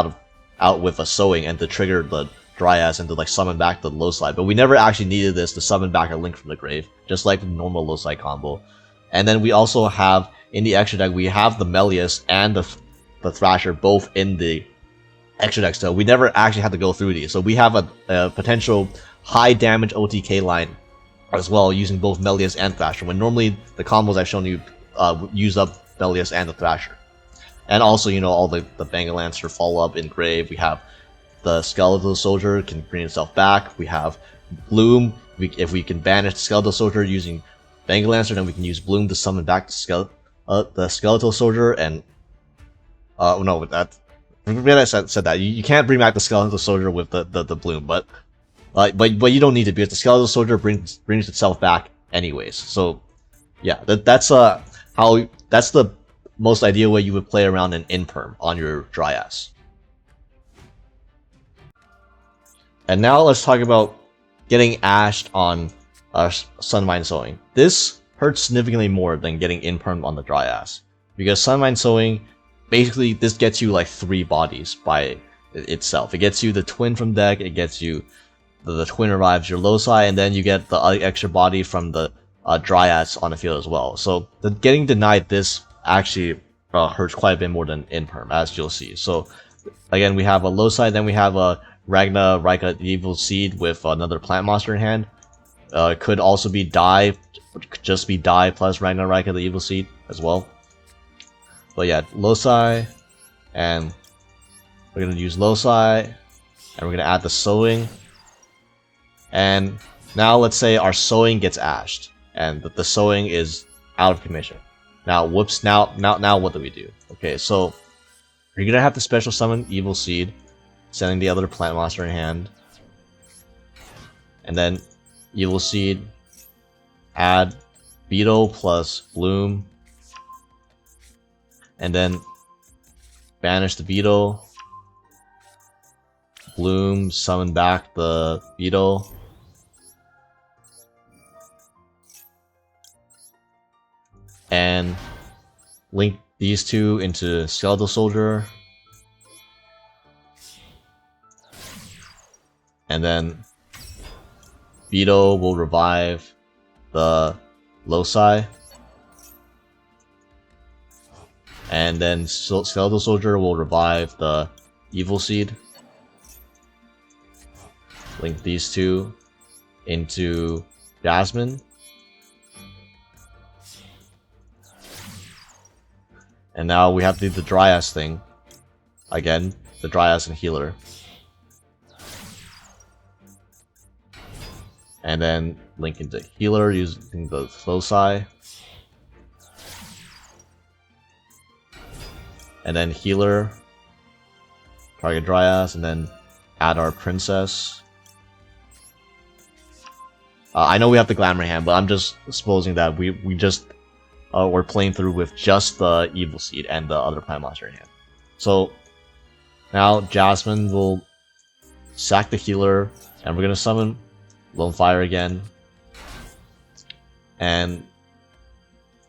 out with a Sowing and to trigger the Dryas and to like summon back the Loci, but we never actually needed this to summon back a Link from the grave, just like the normal Loci combo. And then we also have in the extra deck, we have the Melius and the Thrasher both in the extra deck, so we never actually had to go through these. So we have a potential high damage OTK line as well, using both Melius and Thrasher, when normally the combos I've shown you use up Melius and the Thrasher. And also, you know, all the Bangalancer follow-up in grave. We have the Skeletal Soldier can bring itself back. We have Bloom. If we can banish the Skeletal Soldier using Bangalancer, then we can use Bloom to summon back the Skeletal Soldier. And no, that forget I said that you can't bring back the Skeletal Soldier with the Bloom, but you don't need to, because the Skeletal Soldier brings itself back anyways. So yeah, that's the most ideal way you would play around an Imperm on your Dryas. And now let's talk about getting ashed on Sunmine Sowing. This hurts significantly more than getting Imperm on the Dryas, because Sunmine Sowing, basically this gets you like 3 bodies by itself. It gets you the Twin from deck, it gets you the Twin revives your Loci, and then you get the extra body from the Dryas on the field as well. So getting denied this actually hurts quite a bit more than Imperm, as you'll see. So again, we have a Loci, then we have a RAGNARAIKA Evil Seed with another plant monster in hand. It could also be Die, just be Die plus RAGNARAIKA the Evil Seed as well. But yeah, Loci, and we're gonna use Loci, and we're gonna add the Sowing. And now let's say our Sowing gets ashed, and the Sowing is out of commission. Now, whoops! Now what do we do? Okay, so you're gonna have to special summon Evil Seed, sending the other plant monster in hand, and then Evil Seed, add Beetle plus Bloom, and then banish the Beetle, Bloom, summon back the Beetle, and link these two into Skeletal Soldier, and then Beetle will revive the Loci, and then Skeletal Soldier will revive the Evil Seed. Link these two into Jasmine, and now we have to do the Dryas thing again, the Dryas and Healer. And then link into Healer using the Loci. And then Healer, target Dryas, and then add our Princess. I know we have the Glamour hand, but I'm just supposing that we just we're playing through with just the Evil Seed and the other plant monster in hand. So now Jasmine will sack the Healer, and we're gonna summon Lone Fire again, and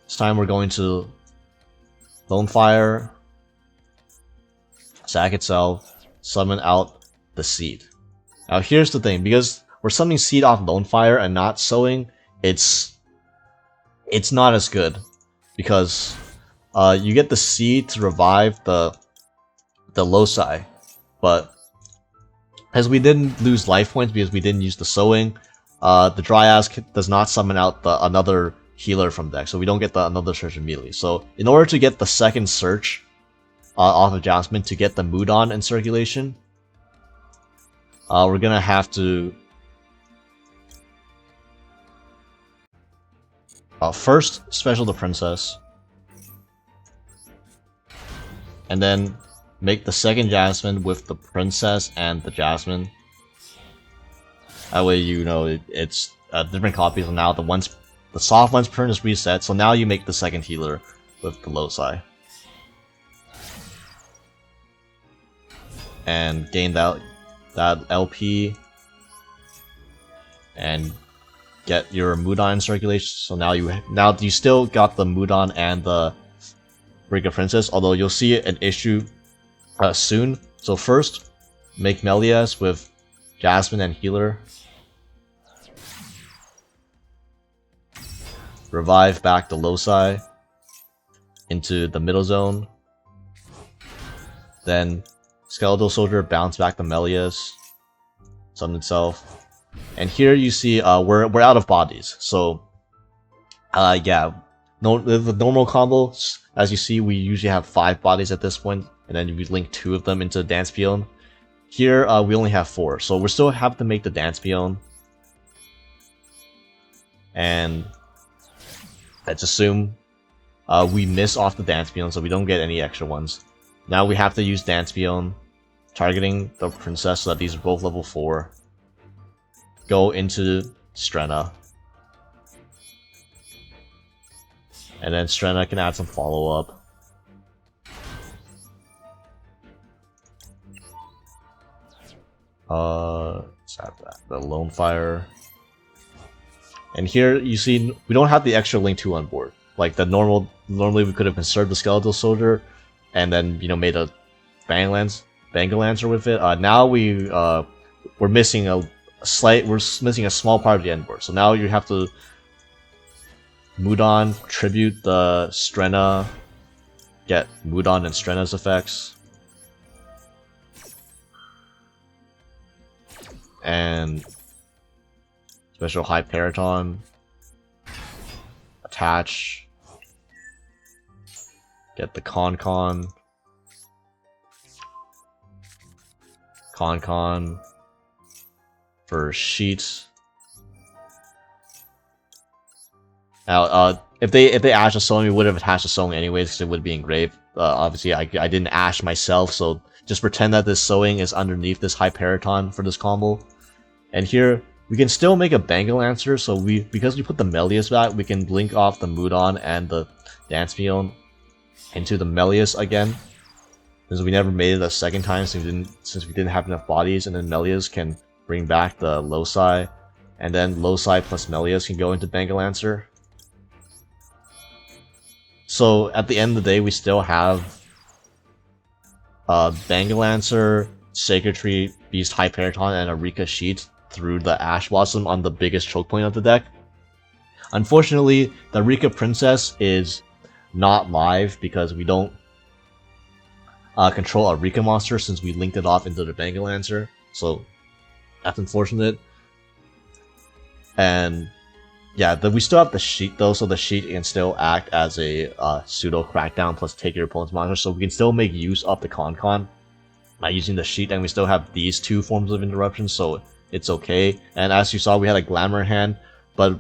this time we're going to Lone Fire, sack itself, summon out the Seed. Now here's the thing, because we're summoning Seed off Lone Fire and not Sowing, it's not as good, because you get the Seed to revive the Loci, but as we didn't lose life points because we didn't use the Sowing, the Dryas does not summon out another Healer from deck, so we don't get another search immediately. So in order to get the second search off of Jasmine to get the Mudon in circulation, we're gonna have to first special the Princess, and then make the second Jasmine with the Princess and the Jasmine. That way you know it's different copies, and now the soft one's turn is reset, so now you make the second healer with the Loci. And gain that LP, and get your Mudan in circulation. So now you still got the Mudan and the RIKKA Princess, although you'll see an issue soon. So first, make Melias with Jasmine and healer. Revive back the Loci into the middle zone. Then Skeletal Soldier bounce back the Melias, summon itself. And here you see we're out of bodies. So yeah, the normal combo, as you see, we usually have 5 bodies at this point, and then we link 2 of them into the Dance Peon. Here we only have 4, so we still have to make the Dance Peon. And let's assume we miss off the Dance Peon, so we don't get any extra ones. Now we have to use Dance Peon, targeting the Princess so that these are both level 4. Go into Strenna. And then Strenna can add some follow-up. Let's add that. The Lone Fire. And here you see we don't have the extra Link 2 on board. Like normally we could have conserved the Skeletal Soldier and then, you know, made a Bangalancer with it. Now we're missing a small part of the end board. So now you have to Mudan, tribute the Strenna, get Mudan and Strenna's effects. And special High Paraton. Attach. Get the Con for sheets. Now, if they ash a sewing, we would have attached a sewing anyways because it would be engraved. Obviously, I didn't ash myself, so just pretend that this sewing is underneath this High Paraton for this combo. And here we can still make a Bangalancer, so because we put the Melias back, we can link off the Mudan and the Dance Peon into the Melias again. Since we never made it a second time, since we didn't have enough bodies, and then Melias can bring back the Loci, and then Loci plus Melias can go into Bangalancer. So at the end of the day, we still have Bangalancer, Sacred Tree, Beast, High Paraton, and a RIKKA Sheet through the Ash Blossom on the biggest choke point of the deck. Unfortunately, the RIKKA Princess is not live because we don't control a RIKKA monster since we linked it off into the Bangalancer. So that's unfortunate. And yeah, we still have the Sheet though, so the Sheet can still act as a pseudo crackdown plus take your opponent's monster, so we can still make use of the Con by using the Sheet, and we still have these 2 forms of interruption, so it's okay. And as you saw, we had a Glamour hand, but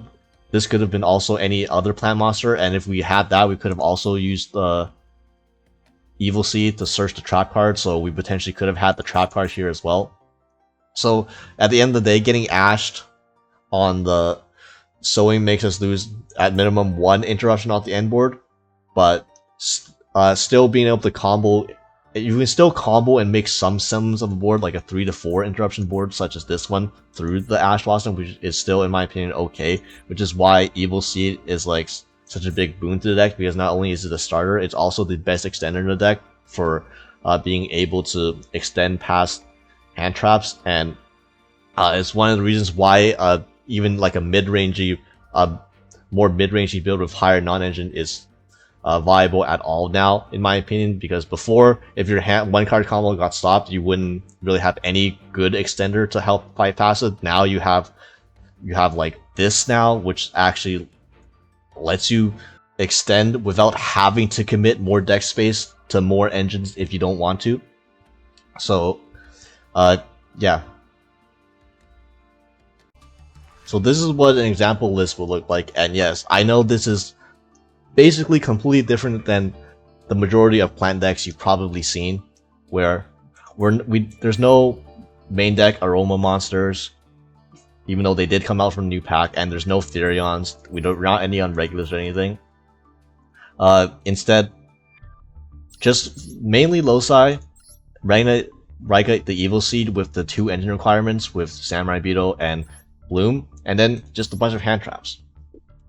this could have been also any other plant monster, and if we had that, we could have also used the Evil Seed to search the trap card, so we potentially could have had the trap card here as well. So at the end of the day, getting ashed on the sewing makes us lose at minimum 1 interruption off the end board, but still being able to combo, you can still combo and make some semblance of a board, like a 3 to 4 interruption board such as this one through the Ash Blossom, which is still in my opinion okay, which is why Evil Seed is like such a big boon to the deck, because not only is it a starter, it's also the best extender in the deck for being able to extend past hand traps, and it's one of the reasons why even like a mid-rangey, more mid-rangey build with higher non-engine is viable at all now, in my opinion, because before, if your one card combo got stopped, you wouldn't really have any good extender to help fight past it. Now you have like this now, which actually lets you extend without having to commit more deck space to more engines if you don't want to. So yeah. So this is what an example list will look like, and yes, I know this is basically completely different than the majority of plant decks you've probably seen, where there's no main deck aroma monsters, even though they did come out from the new pack, and there's no Therions. We're not any on regulars or anything. Instead, just mainly Loci, RAGNARAIKA the Evil Seed with the 2 engine requirements with Samurai Beetle and Bloom, and then just a bunch of hand traps.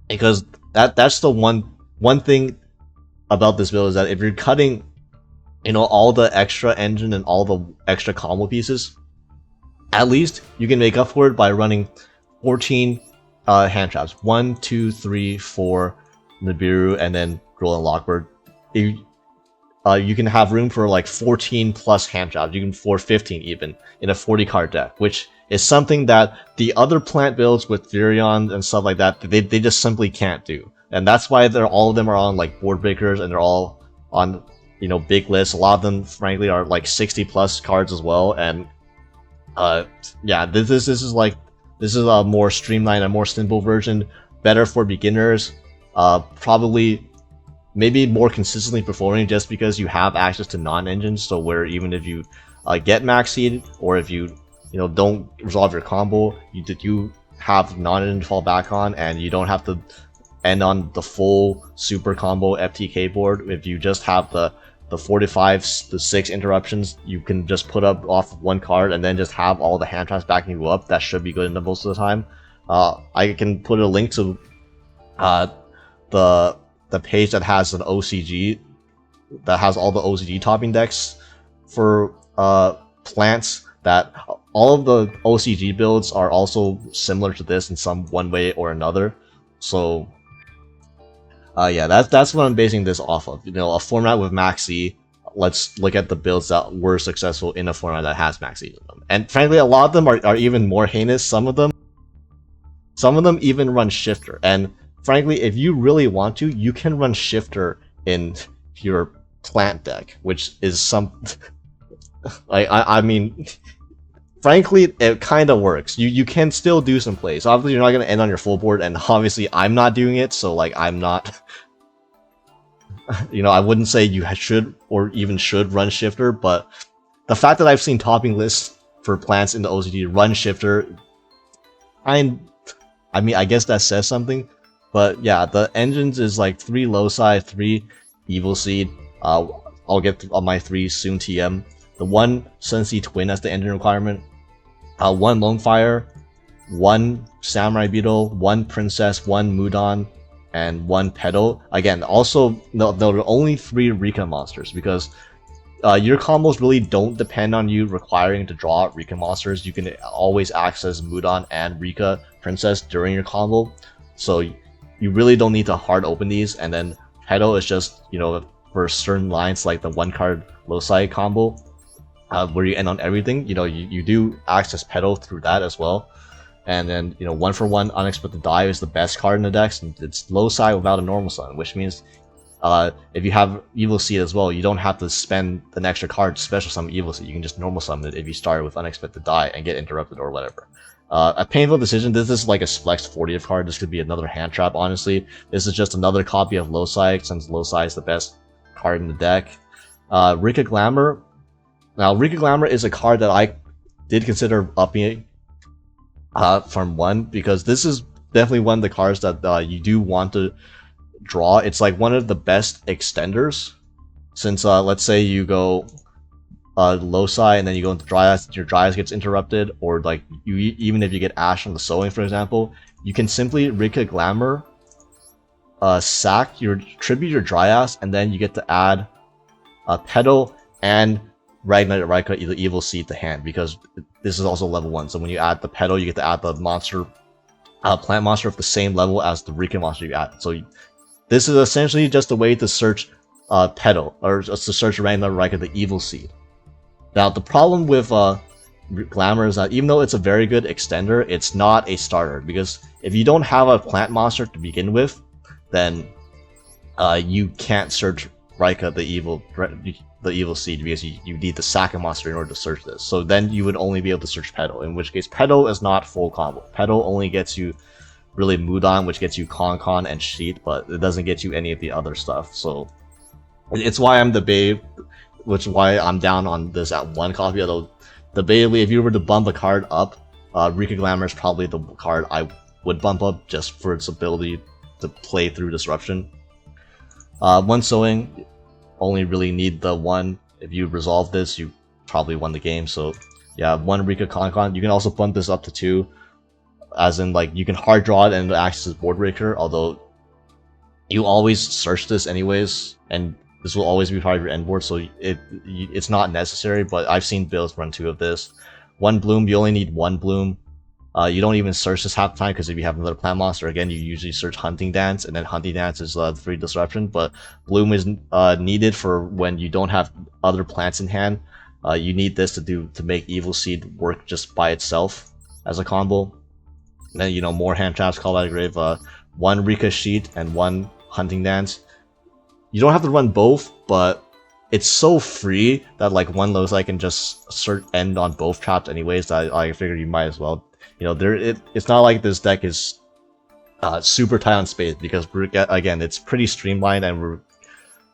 Because that's the one thing about this build, is that if you're cutting, all the extra engine and all the extra combo pieces, at least you can make up for it by running 14 hand traps. 1, 2, 3, 4 Nibiru, and then Growl and Lockbird. You can have room for like 14 plus hand traps. You can for 15 even in a 40 card deck, which is something that the other plant builds with Therion and stuff like that, they just simply can't do. And that's why all of them are on like board breakers, and they're all on big lists. A lot of them frankly are like 60 plus cards as well. And yeah, this is a more streamlined, a more simple version, better for beginners. Probably maybe more consistently performing just because you have access to non-engines. So where even if you get max seed, or if you don't resolve your combo, you have non-engine to fall back on, and you don't have to end on the full super combo FTK board. If you just have the 45 to 6 interruptions, you can just put up off 1 card and then just have all the hand traps backing you up. That should be good enough most of the time. I can put a link to the page that has an OCG, that has all the OCG topping decks for plants, that all of the OCG builds are also similar to this in some one way or another. So yeah, that's what I'm basing this off of. A format with Max E. Let's look at the builds that were successful in a format that has Max E in them. And frankly, a lot of them are even more heinous. Some of them even run Shifter. And frankly, if you really want to, you can run Shifter in your plant deck, which is some... I mean, frankly, it kind of works. You can still do some plays. Obviously, you're not going to end on your full board, and obviously, I'm not doing it, so, like, I'm not... I wouldn't say you should or even should run Shifter, but the fact that I've seen topping lists for plants in the OCD run Shifter, I mean, I guess that says something. But yeah, the engines is like 3 Loci, 3 Evil Seed. I'll get on my 3 soon TM. The 1 Sunseed Twin as the engine requirement. 1 Lonefire, 1 Samurai Beetle, 1 Princess, 1 Mudon, and 1 Petal. Again, also, there are only 3 RIKKA monsters, because your combos really don't depend on you requiring to draw out RIKKA monsters. You can always access Mudon and RIKKA Princess during your combo. So you really don't need to hard open these. And then Petal is just, for certain lines like the 1-card Loci combo, where you end on everything, you do access Petal through that as well. And then, 1-for-1 Unexpected Dive is the best card in the decks, and it's Loci without a normal summon, which means if you have Evil Seed as well, you don't have to spend an extra card to special summon Evil Seed. You can just normal summon it if you start with Unexpected Die and get interrupted or whatever. A painful decision. This is like a Flex 40th card. This could be another hand trap, honestly. This is just another copy of Loci, since Loci is the best card in the deck. RIKKA Glamour. Now, RIKKA Glamour is a card that I did consider upping from 1, because this is definitely one of the cards that you do want to draw. It's like one of the best extenders, since let's say you go Loci and then you go into Dryas, your Dryas gets interrupted, or like even if you get Ash on the Sowing, for example, you can simply RIKKA Glamour, sack tribute your Dryas, and then you get to add Petal and RAGNARAIKA the Evil Seed to hand, because this is also level 1. So when you add the Petal, you get to add the monster, plant monster of the same level as the RIKKA monster you add. So this is essentially just a way to search Petal, or just to search RAGNARAIKA the Evil Seed. Now, the problem with Glamour is that even though it's a very good extender, it's not a starter, because if you don't have a plant monster to begin with, then you can't search RAIKA the Evil Seed, because you need to sack a monster in order to search this. So then you would only be able to search Petal, in which case Petal is not full combo. Petal only gets you really Mudon, which gets you Con and Sheet, but it doesn't get you any of the other stuff. So It's why I'm debating, which is why I'm down on this at 1 copy. Although debatably, if you were to bump a card up, RIKKA Glamour is probably the card I would bump up just for its ability to play through disruption. 1 sewing, only really need the 1. If you resolve this, you probably won the game. So yeah, 1 RIKKA Con. You can also bump this up to 2, as in like you can hard draw it and it acts as board breaker. Although you always search this anyways, and this will always be part of your end board, so it's not necessary. But I've seen builds run 2 of this. 1 bloom, you only need 1 bloom. You don't even search this half the time, because if you have another plant monster, again, you usually search Hunting Dance, and then Hunting Dance is 3 disruption, but bloom is needed for when you don't have other plants in hand. You need this to make Evil Seed work just by itself as a combo. And then, you know, more hand traps, Call by the Grave, 1 RIKKA Sheet and 1 Hunting Dance. You don't have to run both, but it's so free that like 1 looks like can just end on both traps anyways, that I figured you might as well. You know, it's not like this deck is super tight on space, because again, it's pretty streamlined, and we're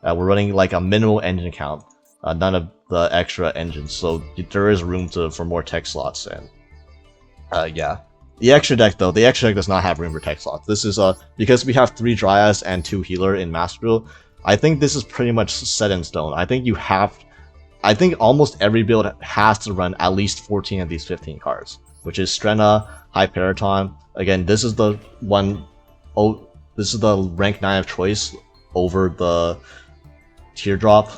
running like a minimal engine count, none of the extra engines, so there is room for more tech slots. And yeah, the extra deck does not have room for tech slots. This is because we have 3 Dryads and 2 Healer in Master Duel. I think this is pretty much set in stone. I think almost every build has to run at least 14 of these 15 cards, which is Strenna, Hyperiton. Again, this is the this is the rank 9 of choice over the Teardrop,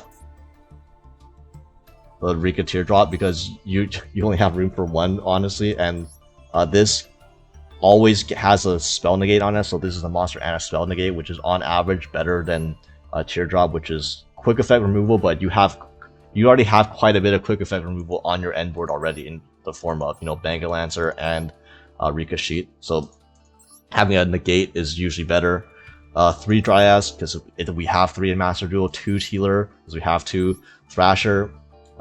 the RIKKA Teardrop, because you only have room for 1, honestly, and this always has a spell negate on it. So this is a monster and a spell negate, which is on average better than Teardrop, which is quick effect removal, but you already have quite a bit of quick effect removal on your end board already in the form of, you know, Bangle Lancer and RIKKA Sheet. So having a negate is usually better. 3 Dryads, because we have 3 in Master Duel. 2 Healer, because we have 2. Thrasher,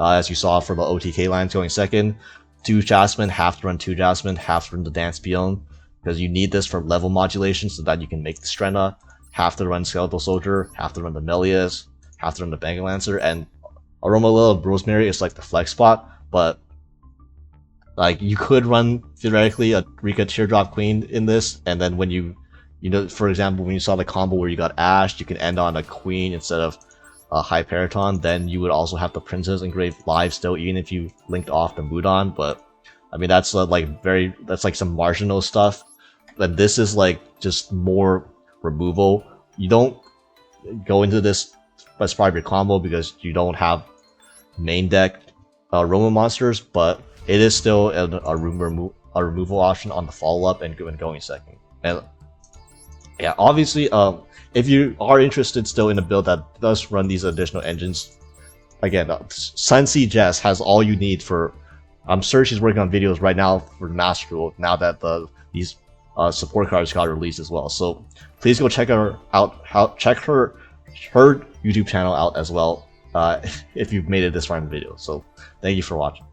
as you saw for the OTK lines going second. 2 Jasmine, have to run 2 Jasmine, have to run the Dance Beyond, because you need this for level modulation so that you can make the Strenna. Have to run Skeletal Soldier, have to run the Melius, have to run the Bangle Lancer, and Aroma Lily Rosemary is like the flex spot, but like you could run theoretically a RIKKA Teardrop Queen in this, and then when you know, for example, when you saw the combo where you got Ash, you can end on a Queen instead of a Hyperiton, then you would also have the Princess engraved live still, even if you linked off the Mudon. But I mean, that's that's like some marginal stuff. But this is like just more removal. You don't go into this as part of your combo because you don't have main deck Roman monsters, but it is still a removal option on the follow up and going second. And yeah, obviously, if you are interested still in a build that does run these additional engines, again, Sunsea Jess has all you need for. I'm sure she's working on videos right now for Master Duel now that these support cards got released as well. So please go check her out. Check her YouTube channel out as well if you've made it this far in the video. So thank you for watching.